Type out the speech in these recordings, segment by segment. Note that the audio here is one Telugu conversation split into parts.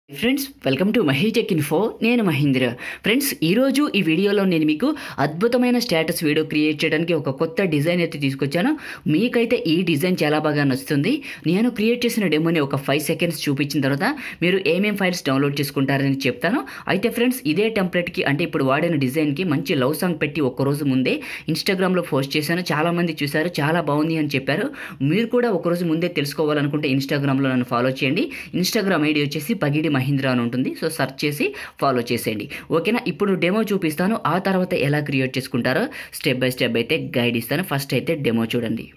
Friends welcome to tech info. నేను మహేంద్ర. ఫ్రెండ్స్ ఈరోజు ఈ వీడియోలో నేను మీకు అద్భుతమైన స్టేటస్ వీడియో క్రియేట్ చేయడానికి ఒక కొత్త డిజైన్ అయితే తీసుకొచ్చాను. మీకైతే ఈ డిజైన్ చాలా బాగా నచ్చుతుంది. నేను క్రియేట్ చేసిన డెమోని ఒక 5 సెకండ్స్ చూపించిన తర్వాత మీరు ఏమేం ఫైల్స్ డౌన్లోడ్ చేసుకుంటారని చెప్తాను. అయితే ఫ్రెండ్స్ ఇదే టెంప్లెట్కి అంటే ఇప్పుడు వాడిన డిజైన్కి మంచి లవ్ సాంగ్ పెట్టి ఒక్కరోజు ముందే ఇన్స్టాగ్రామ్లో పోస్ట్ చేశాను. చాలామంది చూశారు, చాలా బాగుంది అని చెప్పారు. మీరు కూడా ఒకరోజు ముందే తెలుసుకోవాలనుకుంటే ఇన్స్టాగ్రామ్లో నన్ను ఫాలో చేయండి. ఇన్స్టాగ్రామ్ ఐడి వచ్చేసి pagidimahendra అని ఉంటుంది. సో సెర్చ్ చేసి ఫాలో చేసేయండి. ఓకేనా? ఇప్పుడు డెమో చూపిస్తాను. ఆ తర్వాత ఎలా క్రియేట్ చేసుకుంటారో స్టెప్ బై స్టెప్ అయితే గైడ్ ఇస్తాను. ఫస్ట్ అయితే డెమో చూడండి.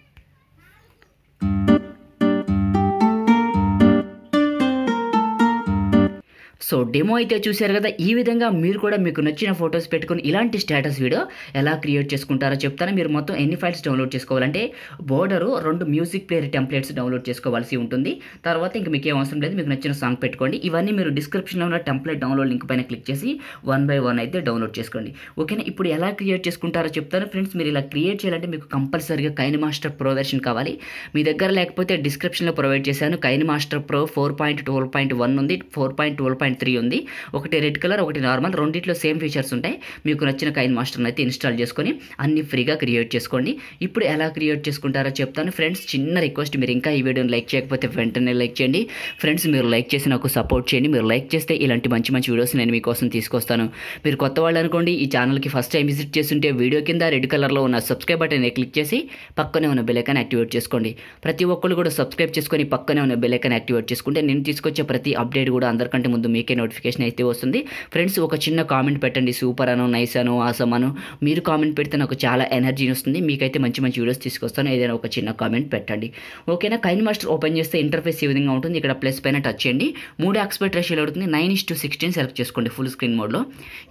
సో డెమో అయితే చూశారు కదా. ఈ విధంగా మీరు కూడా మీకు నచ్చిన ఫొటోస్ పెట్టుకుని ఇలాంటి స్టేటస్ వీడియో ఎలా క్రియేట్ చేసుకుంటారో చెప్తాను. మీరు మొత్తం ఎన్ని ఫైల్స్ డౌన్లోడ్ చేసుకోవాలంటే border 2 music player templates download చేసుకోవాల్సి ఉంటుంది. తర్వాత ఇంక మీకు ఏం అవసరం లేదు, మీకు నచ్చిన సాంగ్ పెట్టుకోండి. ఇవన్నీ మీరు డిస్క్రిప్షన్లో ఉన్న టెంప్లెట్ డౌన్లోడ్ లింక్ పైన క్లిక్ చేసి 1 by 1 అయితే డౌన్లోడ్ చేసుకోండి. ఓకేనా? ఇప్పుడు ఎలా క్రియేట్ చేసుకుంటారో చెప్తాను. ఫ్రెండ్స్ మీరు ఇలా క్రియేట్ చేయాలంటే మీకు కంపల్సరీగా కైనమాస్టర్ ప్రో వెర్షన్ కావాలి. మీ దగ్గర లేకపోతే డిస్క్రిప్షన్లో ప్రొవైడ్ చేశాను. కైనమాస్టర్ ప్రో 4.12.1 ఉంది, 4.12.3 ఉంది. ఒకటి రెడ్ కలర్, ఒకటి నార్మల్, రెండిట్లో సేమ్ ఫీచర్స్ ఉంటాయి. మీకు నచ్చిన కైన్ మాస్టర్ని అయితే ఇన్స్టాల్ చేసుకొని అన్ని ఫ్రీగా క్రియేట్ చేసుకోండి. ఇప్పుడు ఎలా క్రియేట్ చేసుకుంటారో చెప్తాను. ఫ్రెండ్స్ చిన్న రిక్వెస్ట్, మీరు ఇంకా ఈ వీడియోని లైక్ చేయకపోతే వెంటనే లైక్ చేయండి. ఫ్రెండ్స్ మీరు లైక్ చేసి నాకు సపోర్ట్ చేయండి. మీరు లైక్ చేస్తే ఇలాంటి మంచి మంచి వీడియోస్ నేను మీకోసం తీసుకొస్తాను. మీరు కొత్త వాళ్ళు అనుకోండి, ఈ ఛానల్కి ఫస్ట్ టైం విజిట్ చేస్తుంటే వీడియో కింద రెడ్ కలర్లో ఉన్న సబ్స్క్రైబ్ బటన్ క్లిక్ చేసి పక్కనే ఉన్న బెల్ ఐకాన్ యాక్టివేట్ చేసుకోండి. ప్రతి ఒక్కరు కూడా సబ్స్క్రైబ్ చేసుకొని పక్కనే ఉన్న బెల్ ఐకాన్ యాక్టివేట్ చేసుకుంటే నేను తీసుకొచ్చే ప్రతి అప్డేట్ కూడా అందరికంటే ముందు మీకే నోటిఫికేషన్ అయితే వస్తుంది. ఫ్రెండ్స్ ఒక చిన్న కామెంట్ పెట్టండి, సూపర్ అను, నైస్ అను, ఆసమ్ అను. మీరు కామెంట్ పెడితే నాకు చాలా ఎనర్జీని వస్తుంది. మీకైతే మంచి మంచి వీడియోస్ తీసుకొస్తాను. ఏదైనా ఒక చిన్న కామెంట్ పెట్టండి. ఓకేనా? కైన్ మాస్టర్ ఓపెన్ చేస్తే ఇంటర్ఫేస్ ఈ విధంగా ఉంటుంది. ఇక్కడ ప్లస్ పైన టచ్ చేయండి. 3 ఆస్పెక్ట్ రేషియోలో అవుతుంది. 9:16 సెలెక్ట్ చేసుకోండి ఫుల్ స్క్రీన్ మోడ్లో.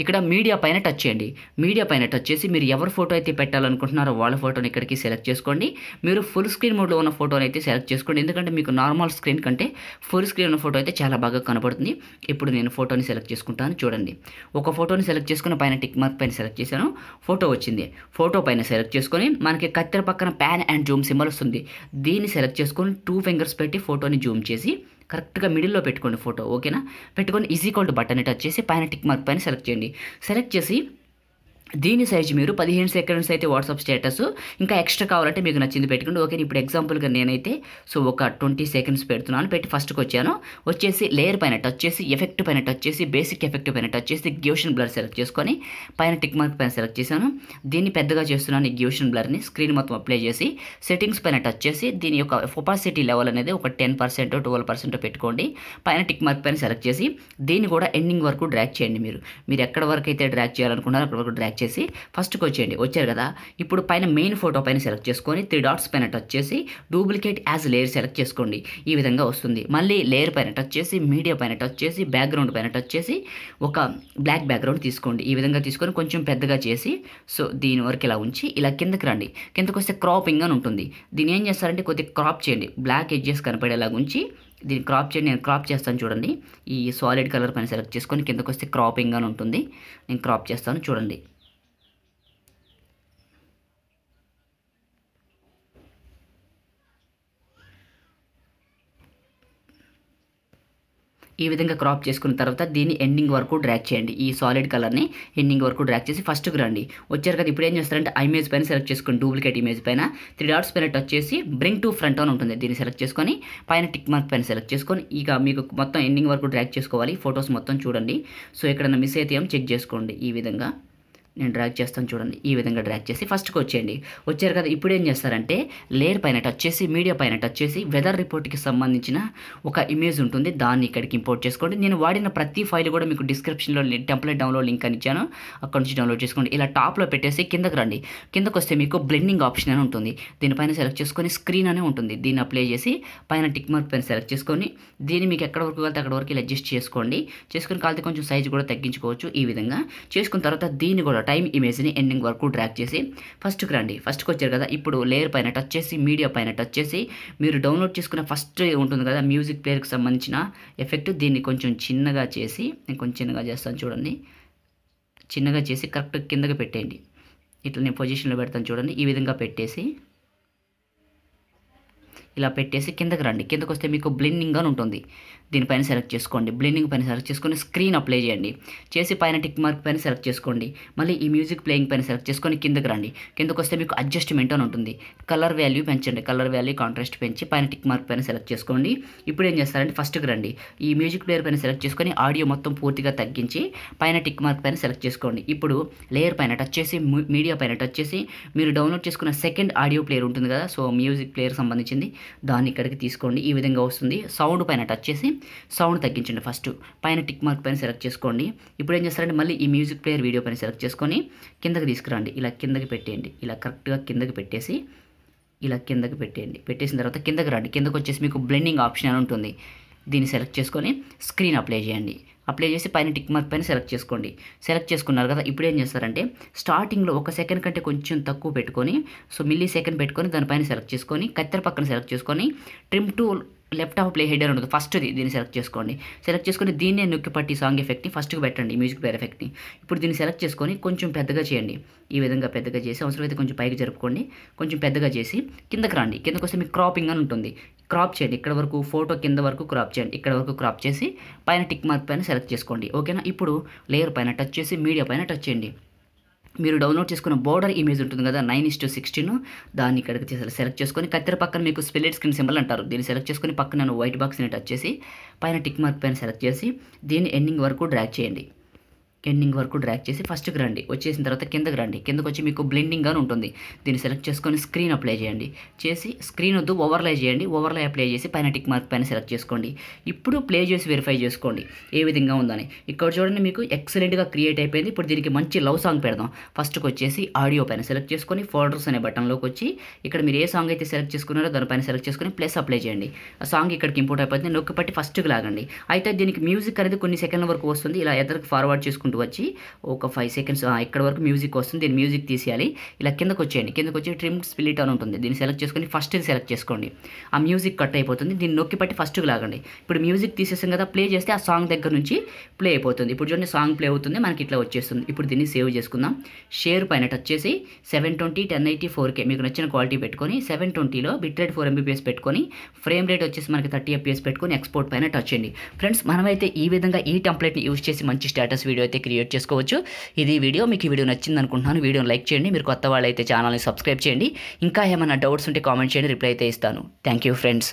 ఇక్కడ మీడియా పైన టచ్ చేయండి. మీడియా పైన టచ్ చేసి మీరు ఎవరి ఫోటో అయితే పెట్టాలనుకుంటున్నారో వాళ్ళ ఫోటోని ఇక్కడికి సెలెక్ట్ చేసుకోండి. మీరు ఫుల్ స్క్రీన్ మోడ్లో ఉన్న ఫోటోని అయితే సెలెక్ట్ చేసుకోండి. ఎందుకంటే మీకు నార్మల్ స్క్రీన్ కంటే ఫుల్ స్క్రీన్ ఉన్న ఫోటో అయితే చాలా బాగా కనపడుతుంది. ఇప్పుడు నేను ఫోటోని సెలెక్ట్ చేసుకుంటాను. చూడండి, ఒక ఫోటోని సెలెక్ట్ చేసుకుని పైన టిక్ మార్క్ పైన సెలెక్ట్ చేశాను. ఫోటో వచ్చింది. ఫోటో పైన సెలెక్ట్ చేసుకొని మనకి కత్తెర పక్కన ప్యాన్ అండ్ జూమ్ సింబల్ వస్తుంది. దీన్ని సెలెక్ట్ చేసుకొని 2 ఫింగర్స్ పెట్టి ఫోటోని జూమ్ చేసి కరెక్ట్గా మిడిల్లో పెట్టుకోండి ఫోటో. ఓకేనా? పెట్టుకొని ఈక్వల్ టు బటన్ని టచ్ చేసి పైన టిక్ మార్క్ పైన సెలెక్ట్ చేయండి. సెలెక్ట్ చేసి దీని సైజ్ మీరు 15 సెకండ్స్ అయితే వాట్సాప్ స్టేటస్, ఇంకా ఎక్స్ట్రా కావాలంటే మీకు నచ్చింది పెట్టుకోండి. ఓకే, ఇప్పుడు ఎగ్జాంపుల్గా నేనైతే ఒక 20 సెకండ్స్ పెడుతున్నాను. పెట్టి ఫస్ట్కి వచ్చాను. వచ్చేసి లేయర్ పైన టచ్ చేసి ఎఫెక్ట్ పైన టచ్ చేసి బేసిక్ ఎఫెక్ట్ పైన టచ్ చేసి గ్యూషన్ బ్లర్ సెలెక్ట్ చేసుకొని పైన టిక్ మార్క్ పైన సెలెక్ట్ చేశాను. దీన్ని పెద్దగా చేస్తున్నాను. ఈ గ్యూషన్ బ్లర్ని స్క్రీన్ మొత్తం అప్లై చేసి సెట్టింగ్స్ పైన టచ్ చేసి దీని యొక్క ఒపాసిటీ లెవెల్ అనేది ఒక 10% 12% పెట్టుకోండి. పైన టిక్ మార్క్ పైన సెలెక్ట్ చేసి దీన్ని కూడా ఎండింగ్ వరకు డ్రాగ్ చేయండి. మీరు ఎక్కడ వరకు అయితే డ్రాగ్ చేయాలనుకున్నారో అక్కడ వరకు డ్రాగ్ చేసి ఫస్ట్కి వచ్చేయండి. వచ్చారు కదా. ఇప్పుడు పైన మెయిన్ ఫోటో పైన సెలెక్ట్ చేసుకొని 3 డాట్స్ పైన టచ్ చేసి డూప్లికేట్ యాజ్ లేయర్ సెలెక్ట్ చేసుకోండి. ఈ విధంగా వస్తుంది. మళ్ళీ లేయర్ పైన టచ్ చేసి మీడియా పైన టచ్ చేసి బ్యాక్గ్రౌండ్ పైన టచ్ చేసి ఒక బ్లాక్ బ్యాక్గ్రౌండ్ తీసుకోండి. ఈ విధంగా తీసుకొని కొంచెం పెద్దగా చేసి సో దీని వరకు ఇలా ఉంచి ఇలా కిందకి రండి. కిందకు వస్తే క్రాపింగ్ అని ఉంటుంది. దీన్ని ఏం చేస్తారంటే కొద్దిగా క్రాప్ చేయండి. బ్లాక్ ఎడ్జెస్ కనపడేలాగా ఉంచి దీన్ని క్రాప్ చేయండి. నేను క్రాప్ చేస్తాను చూడండి. ఈ సాలిడ్ కలర్ పైన సెలెక్ట్ చేసుకొని కిందకు వస్తే క్రాపింగ్ అని ఉంటుంది. నేను క్రాప్ చేస్తాను చూడండి. ఈ విధంగా క్రాప్ చేసుకున్న తర్వాత దీన్ని ఎండింగ్ వరకు డ్రాగ్ చేయండి. ఈ సాలిడ్ కలర్ని ఎండింగ్ వరకు డ్రాగ్ చేసి ఫస్ట్కి రండి. వచ్చారు కదా. ఇప్పుడు ఏం చేస్తారంటే ఆ ఇమేజ్ పైన సెలెక్ట్ చేసుకొని డూప్లికేట్ ఇమేజ్ పైన 3 డాట్స్ పైన టచ్ చేసి బ్రింగ్ టు ఫ్రంట్ అని ఉంటుంది. దీన్ని సెలెక్ట్ చేసుకొని పైన టిక్ మార్క్ పైన సెలెక్ట్ చేసుకొని ఇక మీకు మొత్తం ఎండింగ్ వరకు డ్రాగ్ చేసుకోవాలి. ఫొటోస్ మొత్తం చూడండి. సో ఎక్కడన్నా మిస్ అయితే ఏం చెక్ చేసుకోండి. ఈ విధంగా నేను డ్రాగ్ చేస్తాను చూడండి. ఈ విధంగా డ్రాగ్ చేసి ఫస్ట్కి వచ్చేయండి. వచ్చారు కదా. ఇప్పుడు ఏం చేస్తారంటే లేయర్ పైన టచ్ చేసి మీడియా పైన టచ్ చేసి వెదర్ రిపోర్ట్కి సంబంధించిన ఒక ఇమేజ్ ఉంటుంది. దాన్ని ఇక్కడికి ఇంపోర్ట్ చేసుకోండి. నేను వాడిన ప్రతి ఫైల్ కూడా మీకు డిస్క్రిప్షన్లో టెంప్లెట్ డౌన్లోడ్ లింక్ అని ఇచ్చాను. అక్కడ నుంచి డౌన్లోడ్ చేసుకోండి. ఇలా టాప్లో పెట్టేసి కిందకి రండి. కిందకు వస్తే మీకు బ్లెండింగ్ ఆప్షన్ అని ఉంటుంది. దీనిపైన సెలెక్ట్ చేసుకొని స్క్రీన్ అనే ఉంటుంది. దీన్ని అప్లై చేసి పైన టిక్ మార్క్ పైన సెలెక్ట్ చేసుకొని దీన్ని మీకు ఎక్కడ వరకు వెళ్తే అక్కడ వరకు ఇలా అడ్జస్ట్ చేసుకోండి. చేసుకుని కాలితే కొంచెం సైజ్ కూడా తగ్గించుకోవచ్చు. ఈ విధంగా చేసుకున్న తర్వాత దీన్ని కూడా టైం ఇమేజ్ని ఎండింగ్ వరకు డ్రాగ్ చేసి ఫస్ట్కి రండి. ఫస్ట్కి వచ్చారు కదా. ఇప్పుడు లేయర్ పైన టచ్ చేసి మీడియా పైన టచ్ చేసి మీరు డౌన్లోడ్ చేసుకున్న ఫస్ట్ ఉంటుంది కదా మ్యూజిక్ ప్లేయర్కి సంబంధించిన ఎఫెక్ట్, దీన్ని కొంచెం చిన్నగా చేసి నేను కొంచెం చిన్నగా చేస్తాను చూడండి. చిన్నగా చేసి కరెక్ట్ కిందకి పెట్టేయండి. ఇట్లా నేను పొజిషన్లో పెడతాను చూడండి. ఈ విధంగా పెట్టేసి ఇలా పెట్టేసి కిందకి రండి. కిందకు వస్తే మీకు బ్లెండింగ్ అని ఉంటుంది, దీనిపైన సెలెక్ట్ చేసుకోండి. బ్లెండింగ్ పైన సెలెక్ట్ చేసుకొని స్క్రీన్ అప్లై చేయండి. చేసి పైన టిక్ మార్క్ పైన సెలెక్ట్ చేసుకోండి. మళ్ళీ ఈ మ్యూజిక్ ప్లేయింగ్ పైన సెలెక్ట్ చేసుకొని కిందకి రండి. కిందకు వస్తే మీకు అడ్జస్ట్మెంట్ అని ఉంటుంది, కలర్ వాల్యూ పెంచండి. కలర్ వాల్యూ కాంట్రాస్ట్ పెంచి పైన టిక్ మార్క్ పైన సెలెక్ట్ చేసుకోండి. ఇప్పుడు ఏం చేస్తారంటే ఫస్ట్కి రండి. ఈ మ్యూజిక్ ప్లేయర్ పైన సెలెక్ట్ చేసుకొని ఆడియో మొత్తం పూర్తిగా తగ్గించి పైన టిక్ మార్క్ పైన సెలెక్ట్ చేసుకోండి. ఇప్పుడు లేయర్ పైన టచ్ చేసి మీడియా పైన టచ్ చేసి మీరు డౌన్లోడ్ చేసుకున్న సెకండ్ ఆడియో ప్లేయర్ ఉంటుంది కదా, సో మ్యూజిక్ ప్లేయర్ సంబంధించింది, దాన్ని ఇక్కడికి తీసుకోండి. ఈ విధంగా వస్తుంది. సౌండ్ పైన టచ్ చేసి సౌండ్ తగ్గించండి. ఫస్ట్ పైన టిక్ మార్క్ పైన సెలెక్ట్ చేసుకోండి. ఇప్పుడు ఏం చేస్తారంటే మళ్ళీ ఈ మ్యూజిక్ ప్లేయర్ వీడియో పైన సెలెక్ట్ చేసుకొని కిందకి తీసుకురండి. ఇలా కిందకి పెట్టేయండి. ఇలా కరెక్ట్గా కిందకి పెట్టేసి ఇలా కిందకి పెట్టేయండి. పెట్టేసిన తర్వాత కిందకి రండి. కిందకి వచ్చేసి మీకు బ్లెండింగ్ ఆప్షన్ అని ఉంటుంది, దీన్ని సెలెక్ట్ చేసుకొని స్క్రీన్ అప్లై చేయండి. అప్లై చేసి పైన టిక్ మార్క్ పైన సెలెక్ట్ చేసుకోండి. సెలెక్ట్ చేసుకున్నారు కదా, ఇప్పుడు ఏం చేస్తారంటే స్టార్టింగ్లో 1 సెకండ్ కంటే కొంచెం తక్కువ పెట్టుకొని, సో మిల్లీ సెకండ్ పెట్టుకొని దానిపైన సెలెక్ట్ చేసుకొని కత్తెర పక్కన సెలెక్ట్ చేసుకొని trim to left of play header ఉంటుంది ఫస్ట్ది, దీన్ని సెలెక్ట్ చేసుకోండి. సెలెక్ట్ చేసుకొని దీన్నే నొక్కి పట్టి సాంగ్ ఎఫెక్ట్ని ఫస్ట్కి పెట్టండి, మ్యూజిక్ ప్లేయర్ ఎఫెక్ట్ని. ఇప్పుడు దీన్ని సెలెక్ట్ చేసుకొని కొంచెం పెద్దగా చేయండి. ఈ విధంగా పెద్దగా చేసి అవసరమైతే కొంచెం పైకి జరుపుకోండి. కొంచెం పెద్దగా చేసి కిందకి రండి. కిందకు వస్తే మీకు క్రాపింగ్ అని ఉంటుంది, క్రాప్ చేయండి. ఇక్కడ వరకు ఫోటో కింద వరకు క్రాప్ చేయండి. ఇక్కడ వరకు క్రాప్ చేసి పైన టిక్ మార్క్ పైన సెలెక్ట్ చేసుకోండి. ఓకేనా. ఇప్పుడు లేయర్ పైన టచ్ చేసి మీడియా పైన టచ్ చేయండి. మీరు డౌన్లోడ్ చేసుకున్న బోర్డర్ ఇమేజ్ ఉంటుంది కదా 9:16, దాన్ని ఇక్కడికి సెలెక్ట్ చేసుకొని కత్తెర పక్కన మీకు స్ప్లిట్ స్క్రీన్ సింబల్ అంటారు, దీన్ని సెలెక్ట్ చేసుకొని పక్కన వైట్ బాక్స్ని టచ్ చేసి పైన టిక్ మార్క్ పైన సెలెక్ట్ చేసి దీన్ని ఎండింగ్ వరకు డ్రాగ్ చేయండి. ఎండింగ్ వరకు డ్రాగ్ చేసి ఫస్ట్కి రండి. వచ్చేసిన తర్వాత కిందకి రండి. కిందకు వచ్చి మీకు బ్లెండింగ్ అని ఉంటుంది, దీన్ని సెలెక్ట్ చేసుకొని స్క్రీన్ అప్లై చేయండి. చేసి స్క్రీన్ వద్దు ఓవర్లై చేయండి. ఓవర్లై అప్లై చేసి పైన టిక్ మార్క్ పైన సెలెక్ట్ చేసుకోండి. ఇప్పుడు ప్లే చేసి వెరిఫై చేసుకోండి ఏ విధంగా ఉందని. ఇక్కడ చూడండి మీకు ఎక్సలెంట్గా క్రియేట్ అయిపోయింది. ఇప్పుడు దీనికి మంచి లవ్ సాంగ్ పెడదాం. ఫస్ట్కి వచ్చేసి ఆడియో పైన సెలెక్ట్ చేసుకొని ఫోల్డర్స్ అనే బటన్లోకి వచ్చి ఇక్కడ మీరు ఏ సాంగ్ అయితే సెలెక్ట్ చేసుకున్నారో దానిపైన సెలెక్ట్ చేసుకొని ప్లస్ అప్లై చేయండి. ఆ సాంగ్ ఇక్కడికి ఇంపోర్ట్ అయిపోతుంది. నొక్కి పట్టి ఫస్ట్కి లాగండి. అయితే దీనికి మ్యూజిక్ అనేది కొన్ని సెకండ్ల వరకు వస్తుంది. ఇలా ఎదరికి ఫార్వర్డ్ చేసుకుంటూ వచ్చి ఒక 5 సెకండ్స్ ఇక్కడ వరకు మ్యూజిక్ వస్తుంది. దీన్ని మ్యూజిక్ తీసేయాలి. ఇలా కిందకు వచ్చేయండి. కిందకు వచ్చి ట్రిమ్ స్ప్లిట్ అని ఉంటుంది, దీన్ని సెలెక్ట్ చేసుకొని ఫస్ట్ సెలెక్ట్ చేసుకోండి. ఆ మ్యూజిక్ కట్ అయిపోతుంది, దీన్ని నొక్కి పట్టి ఫస్ట్కి లాగండి. ఇప్పుడు మ్యూజిక్ తీసేసాం కదా, ప్లే చేస్తే ఆ సాంగ్ దగ్గర నుంచి ప్లే అయిపోతుంది. ఇప్పుడు చూడండి సాంగ్ ప్లే అవుతుంది, మనకి ఇట్లా వచ్చేస్తుంది. ఇప్పుడు దీన్ని సేవ్ చేసుకుందాం. షేర్ పైన టచ్ చేసి 720 1080 4K మీకు నచ్చిన క్వాలిటీ పెట్టుకొని 720లో బిట్ రేట్ 4 MBPS పెట్టుకొని ఫ్రేమ్ రేట్ వచ్చేసి మనకి 30 FPS పెట్టుకొని ఎక్స్పోర్ట్ పైన టచ్ చేయండి. ఫ్రెండ్స్ మనమైతే ఈ విధంగా ఈ టెంప్లెట్ని యూజ్ చేసి మంచి స్టేటస్ వీడియో అయితే క్రియేట్ చేసుకోవచ్చు. ఇది వీడియో మీకు ఈ వీడియో నచ్చింది అనుకుంటున్నాను. వీడియోని లైక్ చేయండి. మీరు కొత్త వాళ్ళు అయితే ఛానల్ని సబ్స్క్రైబ్ చేయండి. ఇంకా ఏమైనా డౌట్స్ ఉంటే కామెంట్ చేయండి, రిప్లై అయితే ఇస్తాను. Thank you friends.